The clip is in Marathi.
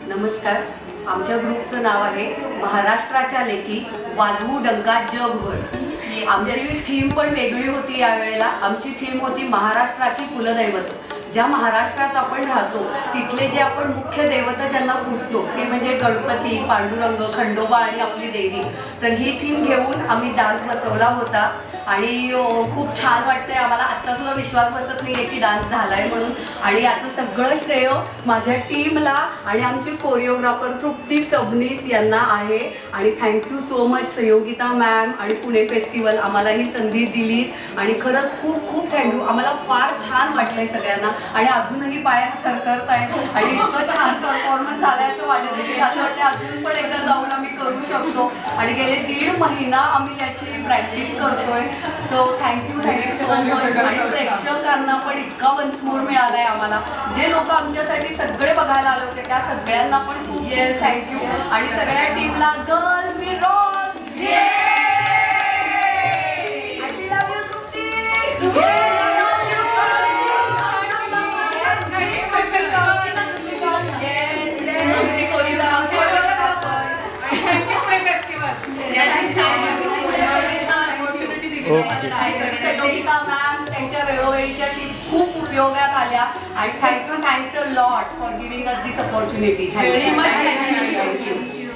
नमस्कार. आमच्या ग्रुपचं नाव आहे महाराष्ट्राच्या लेकी वाजवू डंका जगभर. आमची थीम पण वेगळी होती. यावेळेला आमची थीम होती महाराष्ट्राची कुलदैवत. ज्या महाराष्ट्रात आपण राहतो तिथले जे आपण मुख्य दैवत ज्यांना पूजतो ते म्हणजे गणपती, पांडुरंग, खंडोबा आणि आपली देवी. तर ही थीम घेऊन आम्ही डान्स बसवला होता आणि खूप छान वाटतंय आम्हाला. आत्तासुद्धा विश्वास बसत नाही आहे की डान्स झाला आहे म्हणून. आणि याचं सगळं श्रेय माझ्या टीमला आणि आमचे कोरिओग्राफर तृप्ती सबनीस यांना आहे. आणि थँक्यू सो मच सहयोगिता मॅम आणि पुणे फेस्टिवल आम्हाला ही संधी दिली. आणि खरंच खूप खूप थँक्यू. आम्हाला फार छान वाटलंय सगळ्यांना आणि अजूनही पाय थरथरत आहेत आणि इतकं छान परफॉर्मन्स झालाय असं वाटत की असं वाटतं अजून पण एकदा जाऊन आम्ही करू शकतो. आणि गेले 1.5 महिना आम्ही याची प्रॅक्टिस करतोय. So thank you so much. आणि प्रेक्षकांना पण इतका वन्समोर मिळालाय आम्हाला. जे लोक आमच्यासाठी सगळे बघायला आले होते त्या सगळ्यांना पण खूप थँक्यू. आणि सगळ्या टीमला girls we rock. I love you Trupti. Ma'am त्यांच्या वेळोवेळीच्या टिप्स खूप उपयोगात आल्या आणि thanks a lot for giving us this opportunity. Thank you.